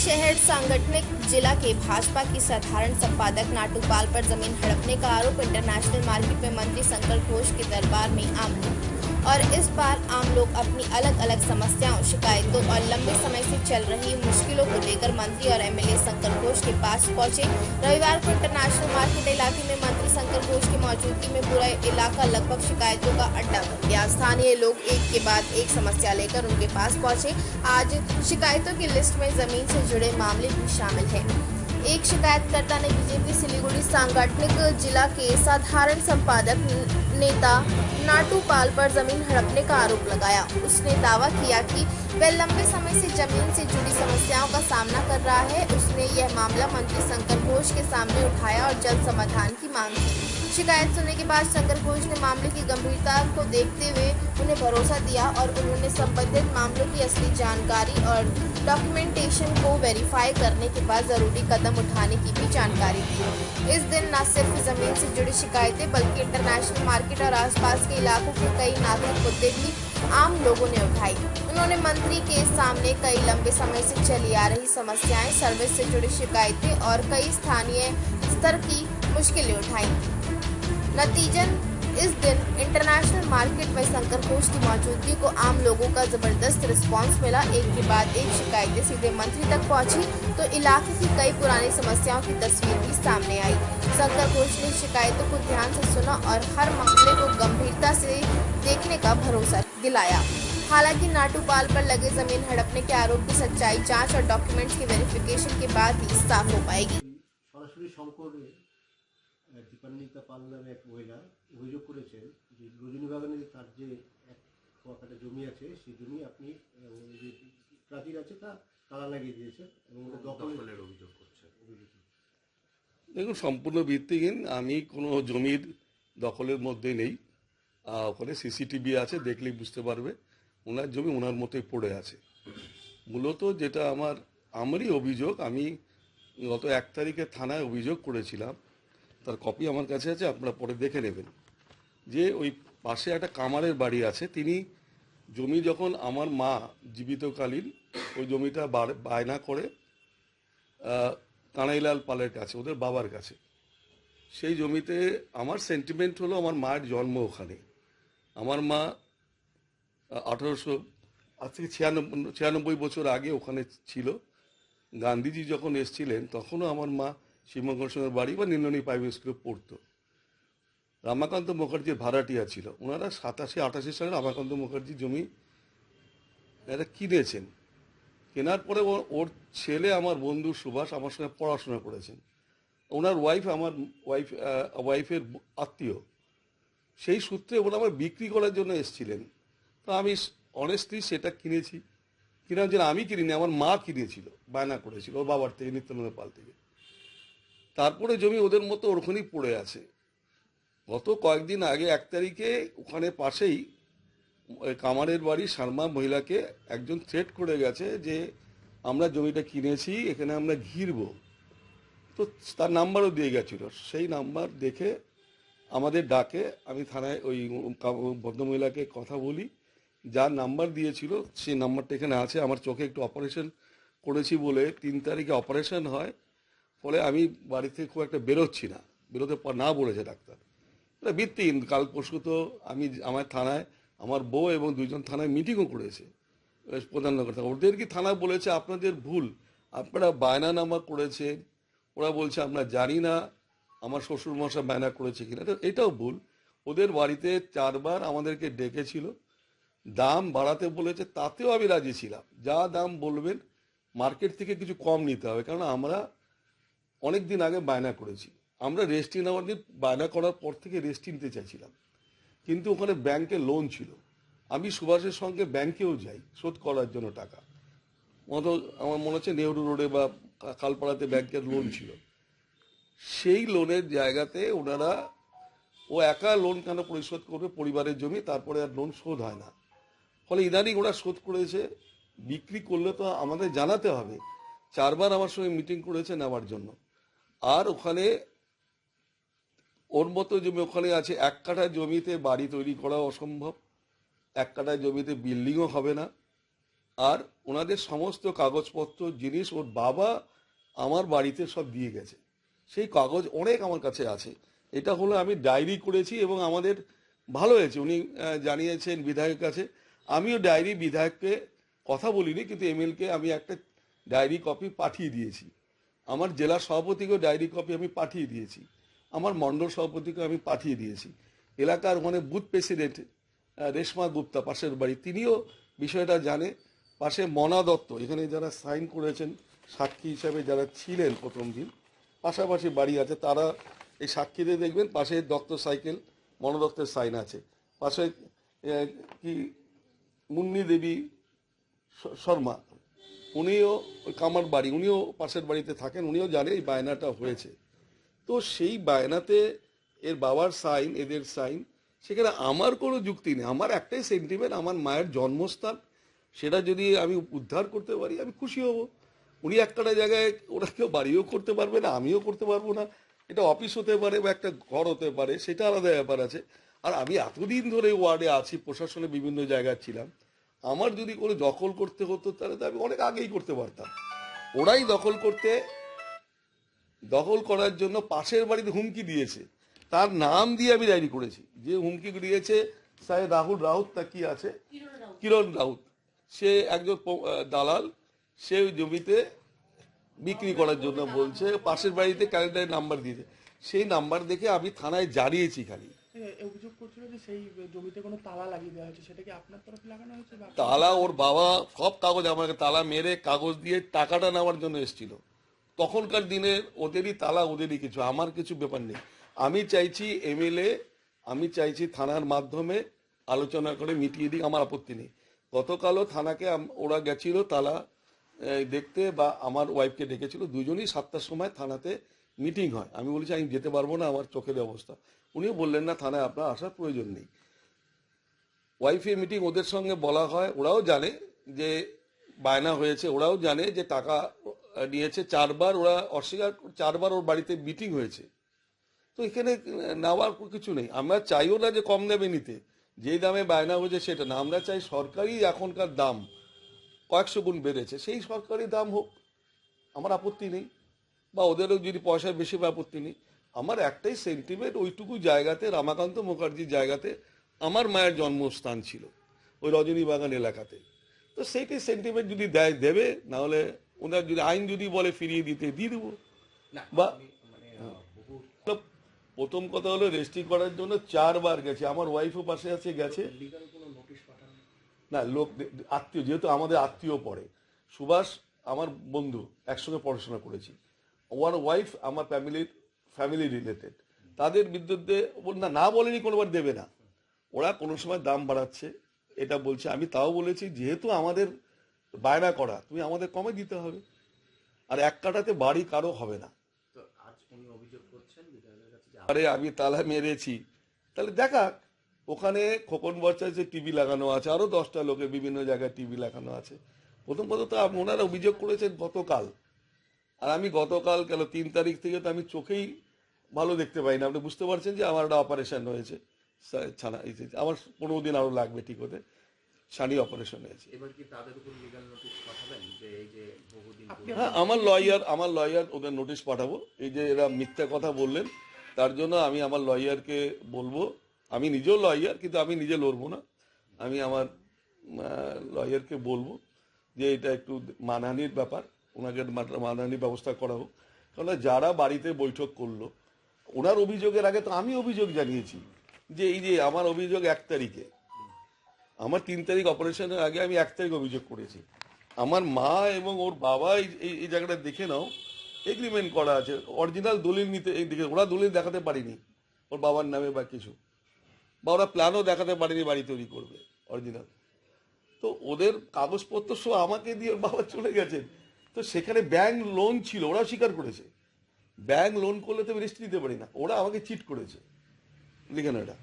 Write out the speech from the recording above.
शहर सांगठनिक जिला के भाजपा की साधारण संपादक नाटूपाल पर जमीन हड़पने का आरोप। इंटरनेशनल मार्केट में मंत्री शंकर घोष के दरबार में आम लोग और इस बार आम लोग अपनी अलग अलग समस्याओं, शिकायतों और लंबे समय से चल रही मुश्किलों को लेकर मंत्री और एमएलए शंकर घोष के पास पहुंचे। रविवार को इंटरनेशनल मार्केट इलाके में मंत्री शंकर घोष की मौजूदगी में पूरा इलाका लगभग शिकायतों का अड्डा बन गया। स्थानीय लोग एक के बाद एक समस्या लेकर उनके पास पहुंचे। आज शिकायतों की लिस्ट में जमीन से जुड़े मामले भी शामिल हैं। एक शिकायतकर्ता ने बीजेपी सिलीगुड़ी सांगठनिक जिला के साधारण संपादक नेता नाटूपाल पर जमीन हड़पने का आरोप लगाया। उसने दावा किया कि वह लंबे समय से जमीन से जुड़ी समस्याओं का सामना कर रहा है। उसने यह मामला मंत्री शंकर घोष के सामने उठाया और जल्द समाधान की मांग की। शिकायत सुनने के बाद शंकर घोष ने मामले की गंभीरता को देखते हुए उन्हें भरोसा दिया और उन्होंने संबंधित मामलों की असली जानकारी और डॉक्यूमेंटेशन को वेरीफाई करने के बाद जरूरी कदम उठाने की भी जानकारी दी। इस दिन न सिर्फ जमीन से जुड़ी शिकायतें बल्कि इंटरनेशनल मार्केट और आसपास के इलाकों के कई नागरिक मुद्दे भी आम लोगों ने उठाई। उन्होंने मंत्री के सामने कई लंबे समय से चली आ रही समस्याएं, सर्विस से जुड़ी शिकायतें और कई स्थानीय स्तर की मुश्किलें उठाई। नतीजन इस दिन इंटरनेशनल मार्केट में शंकर घोष की मौजूदगी को आम लोगों का जबरदस्त रिस्पांस मिला। एक के बाद एक शिकायतें सीधे मंत्री तक पहुंची तो इलाके की कई पुरानी समस्याओं की तस्वीर भी सामने आई। शंकर घोष ने शिकायतों को ध्यान से सुना और हर मामले को गंभीरता से देखने का भरोसा दिलाया। हालांकि नाटूपाल पर लगे जमीन हड़पने के आरोप की सच्चाई, जांच और डॉक्यूमेंट्स के वेरिफिकेशन के बाद ही साफ हो पाएगी। দীপান্বিতা পাল নামে এক মহিলা অভিযোগ করেছেন যে রজনীবাগানে তার যে এক একটা জমি আছে সেই জমি আপনি যে প্রাচীর আছে তা তালা লাগিয়ে দিয়েছেন এবং দখলের অভিযোগ করছেন। দেখুন, সম্পূর্ণ ভিত্তিহীন। আমি কোনো জমির দখলের মধ্যে নেই। ওখানে সিসিটিভি আছে, দেখলেই বুঝতে পারবে ওনার জমি ওনার মতোই পড়ে আছে। মূলত যেটা আমারই অভিযোগ, আমি গত 1 তারিখে থানায় অভিযোগ করেছিলাম, তার কপি আমার কাছে আছে, আপনারা পরে দেখে নেবেন। যে ওই পাশে একটা কামারের বাড়ি আছে, তিনি জমি যখন আমার মা জীবিতকালীন ওই জমিটা বায়না করে কানাইলাল পালের কাছে, ওদের বাবার কাছে। সেই জমিতে আমার সেন্টিমেন্ট হলো আমার মায়ের জন্ম ওখানে। আমার মা 1896 বছর আগে ওখানে ছিল। গান্ধীজি যখন এসেছিলেন তখনও আমার মা শিবমঙ্গল বাড়ি বা নীলনী প্রাইমারি স্কুলে পড়তো। রামাকান্ত মুখার্জির ভাড়াটিয়া ছিল। ওনারা 87-88 সালে রামাকান্ত মুখার্জি জমি এটা কিনেছেন। কেনার পরে ওর ছেলে আমার বন্ধু সুভাষ আমার সঙ্গে পড়াশোনা করেছেন। ওনার ওয়াইফ আমার ওয়াইফের আত্মীয়। সেই সূত্রে ওরা আমার বিক্রি করার জন্য এসেছিলেন। তো আমি অনেস্টলি সেটা কিনেছি। কেনার জন্য আমি কিনিনি, আমার মা কিনেছিল, বায়না করেছিল ওর বাবার থেকে, নিত্যানন্দ পাল থেকে। তারপরে জমি ওদের মতো ওরখানেই পড়ে আছে। গত কয়েকদিন আগে 1 তারিখে ওখানে পাশেই কামারের বাড়ি শর্মা মহিলাকে একজন থ্রেট করে গেছে যে আমরা জমিটা কিনেছি, এখানে আমরা ঘিরব। তো তার নাম্বারও দিয়ে গেছিল। সেই নাম্বার দেখে আমাদের ডাকে আমি থানায় ওই ভদ্রমহিলাকে কথা বলি। যার নাম্বার দিয়েছিল সেই নাম্বারটা এখানে আছে। আমার চোখে একটু অপারেশন করেছি বলে 3 তারিখে অপারেশন হয়, ফলে আমি বাড়ি থেকে খুব একটা বেরোচ্ছি না, বেরোতে না বলেছে ডাক্তার। এটা ভিত্তিহীন। কাল পরশু তো আমার থানায় আমার বউ এবং 2 জন থানায় মিটিংও করেছে প্রধান কথা। ওদের কি থানা বলেছে আপনাদের ভুল, আপনারা বায়নানামা করেছেন। ওরা বলছে আমরা জানি না আমার শ্বশুরমশাই বায়না করেছে কিনা। এটাও ভুল। ওদের বাড়িতে 4 বার আমাদেরকে ডেকেছিল, দাম বাড়াতে বলেছে, তাতেও আমি রাজি ছিলাম। যা দাম বলবেন মার্কেট থেকে কিছু কম নিতে হবে, কারণ আমরা অনেক দিন আগে বায়না করেছি। আমরা রেস্ট্রি নেওয়ার দিন বায়না করার পর থেকে রেস্ট্রি নিতে চাইছিলাম, কিন্তু ওখানে ব্যাংকে লোন ছিল। আমি সুভাষের সঙ্গে ব্যাংকেও যাই শোধ করার জন্য টাকা। আমার মনে হচ্ছে নেহরু রোডে বা খালপাড়াতে ব্যাংকের লোন ছিল। সেই লোনের জায়গাতে ওনারা ও একা লোন কেন পরিশোধ করবে, পরিবারের জমি, তারপরে আর লোন শোধ হয় না। ফলে ইদানিং ওরা শোধ করেছে। বিক্রি করলে তো আমাদের জানাতে হবে। 4 বার আমার সঙ্গে মিটিং করেছে নেওয়ার জন্য। আর ওখানে ওর মতো জমি ওখানে আছে। 1 কাঠা জমিতে বাড়ি তৈরি করা অসম্ভব, 1 কাঠা জমিতে বিল্ডিংও হবে না। আর ওনাদের সমস্ত কাগজপত্র জিনিস ওর বাবা আমার বাড়িতে সব দিয়ে গেছে। সেই কাগজ অনেক আমার কাছে আছে। এটা হলো আমি ডায়েরি করেছি এবং আমাদের ভালো হয়েছে, উনি জানিয়েছেন বিধায়কের কাছে। আমিও ডায়েরি বিধায়ককে কথা বলিনি, কিন্তু এমএলকে আমি একটা ডায়েরি কপি পাঠিয়ে দিয়েছি। আমার জেলা সভাপতিকেও ডায়েরি কপি আমি পাঠিয়ে দিয়েছি। আমার মণ্ডল সভাপতিকে আমি পাঠিয়ে দিয়েছি। এলাকার মানে বুথ প্রেসিডেন্ট রেশমা গুপ্তা পাশের বাড়ি, তিনিও বিষয়টা জানে। পাশে মনা দত্ত, এখানে যারা সাইন করেছেন সাক্ষী হিসাবে যারা ছিলেন প্রথম দিন, পাশাপাশি বাড়ি আছে, তারা এই সাক্ষীদের দেখবেন পাশে দত্ত সাইকেল, মনা দত্তের সাইন আছে। পাশে কি মুন্নি দেবী শর্মা, উনিও ওই কামার বাড়ি, উনিও পাশের বাড়িতে থাকেন, উনিও জানে এই বায়নাটা হয়েছে। তো সেই বায়নাতে এর বাবার সাইন, এদের সাইন, সেখানে আমার কোনো যুক্তি নেই। আমার একটাই সেন্টিমেন্ট, আমার মায়ের জন্মস্থান, সেটা যদি আমি উদ্ধার করতে পারি আমি খুশি হব। উনি একটা জায়গায়, ওরা কেউ বাড়িও করতে পারবে না, আমিও করতে পারবো না। এটা অফিস হতে পারে বা একটা ঘর হতে পারে, সেটা আলাদা ব্যাপার আছে। আর আমি এতদিন ধরে ওয়ার্ডে আছি, প্রশাসনে বিভিন্ন জায়গায় ছিলাম, আমার যদি কোনো দখল করতে হতো তাহলে তো আমি অনেক আগেই করতে পারতাম। ওরাই দখল করার জন্য পাশের বাড়িতে হুমকি দিয়েছে, তার নাম দিয়ে আমি ডায়েরি করেছি। যে হুমকি দিয়েছে স্যার রাহুল রাউত, তা কি আছে, কিরণ রাউত, সে একজন দালাল, সে ওই জমিতে বিক্রি করার জন্য বলছে, পাশের বাড়িতে ক্যালেন্ডারের নাম্বার দিয়েছে। সেই নাম্বার দেখে আমি থানায় জানিয়েছি। খালি অভিযোগ করছিল যে সেই জমিতে কোনো তালা লাগিয়ে দেওয়া হয়েছে, সেটা কি আপনার তরফে লাগানো হয়েছে? তালা ওর বাবা সব কাগজ আমাকে তালা মেরে কাগজ দিয়ে টাকাটা নেওয়ার জন্য এসেছিল। তখনকার দিনে ওদেরই তালা, ওদেরই কিছু, আমার কিছু ব্যাপার নেই। আমি চাইছি এমএলএ, আমি চাইছি থানার মাধ্যমে আলোচনা করে মিটিয়ে দিক, আমার আপত্তি নেই। গতকালও থানাকে ওরা গেছিল তালা দেখতে, বা আমার ওয়াইফকে ডেকেছিল, দুজনই 7টার সময় থানাতে মিটিং হয়। আমি বলেছি আমি যেতে পারবো না, আমার চোখের অবস্থা। উনিও বললেন না থানায় আপনার আসার প্রয়োজন নেই। ওয়াইফাই মিটিং ওদের সঙ্গে বলা হয়, ওরাও জানে যে বায়না হয়েছে, ওরাও জানে যে টাকা নিয়েছে। 4বার ওরা অস্বীকার, 4বার ওর বাড়িতে মিটিং হয়েছে। তো এখানে নেওয়ার কিছু নেই। আমরা চাইও না যে কম দামে নিতে, যেই দামে বায়না হয়েছে সেটা না। আমরা চাই সরকারি এখনকার দাম কয়েকশো গুণ বেড়েছে, সেই সরকারি দাম হোক, আমার আপত্তি নেই। বা ওদেরও যদি পয়সার বেশি আপত্তি নেই। আমার একটাই সেন্টিমেন্ট, ওইটুকু জায়গাতে, রামাকান্ত মুখার্জির জায়গাতে আমার মায়ের জন্মস্থান ছিল, ওই রজনীবাগান এলাকাতে। তো সেইটাই সেন্টিমেন্ট যদি দেয় দেবে, না হলে ওনার যদি আইন যদি বলে ফিরিয়ে দিতে দিয়ে দেবো। বা প্রথম কথা হলো রেজিস্ট্রি করার জন্য 4বার গেছে, আমার ওয়াইফও পাশে আছে, গেছে না। লোক আত্মীয়, যেহেতু আমাদের আত্মীয় পড়ে, সুভাষ আমার বন্ধু, একসঙ্গে পড়াশোনা করেছি, ওর ওয়াইফ আমার ফ্যামিলি রিলেটেড, তাদের বিদ্যুৎ না বলেনি কোনোবার দেবে না। ওরা কোনো সময় দাম বাড়াচ্ছে এটা বলছে, আমি তাও বলেছি যেহেতু আমাদের বায়না করা, তুমি আমাদের কমে দিতে হবে। আর এক কাটাতে বাড়ি কারো হবে না। আরে আমি তালা মেরেছি, তাহলে দেখা, ওখানে খোকন বর্ষায় টিভি লাগানো আছে, আরো 10টা লোকের বিভিন্ন জায়গায় টিভি লাগানো আছে। প্রথম কথা তো ওনারা অভিযোগ করেছেন গতকাল, আর আমি গতকাল কেন 3 তারিখ থেকে তো আমি চোখেই ভালো দেখতে পাই না। আপনি বুঝতে পারছেন যে আমার একটা অপারেশন হয়েছে, ছানা আমার 15 দিন আরো লাগবে ঠিক হতে, ছানি অপারেশন হয়েছে। হ্যাঁ, আমার লয়ার ওদের নোটিশ পাঠাবো। এই যে এরা মিথ্যা কথা বললেন, তার জন্য আমি আমার লয়ারকে বলবো। আমি নিজেও লয়ার, কিন্তু আমি নিজে লড়বো না। আমি আমার লয়ারকে বলবো যে এটা একটু মানহানির ব্যাপার, ওনাকে মানহানির ব্যবস্থা করা হোক। কারণ যারা বাড়িতে বৈঠক করলো, ওনার অভিযোগের আগে তো আমি অভিযোগ জানিয়েছি যে এই যে আমার অভিযোগ 1 তারিখে, আমার 3 তারিখ অপারেশনের আগে আমি 1 তারিখ অভিযোগ করেছি। আমার মা এবং ওর বাবা এই জায়গাটা দেখে নাও, এগ্রিমেন্ট করা আছে, অরিজিনাল দলিল নিতে, এই দিকে ওরা দলিল দেখাতে পারিনি ওর বাবার নামে বা কিছু, বা ওরা প্ল্যানও দেখাতে পারেনি বাড়ি তৈরি করবে অরিজিনাল। তো ওদের কাগজপত্র সব আমাকে দিয়ে ওর বাবা চলে গেছেন। তো সেখানে ব্যাংক লোন ছিল, ওরা স্বীকার করেছে। ব্যাংক লোন করলে তো রেজিস্ট্রি দিতে পারি না, ওরা আমাকে চিট করেছে লিখানোটা।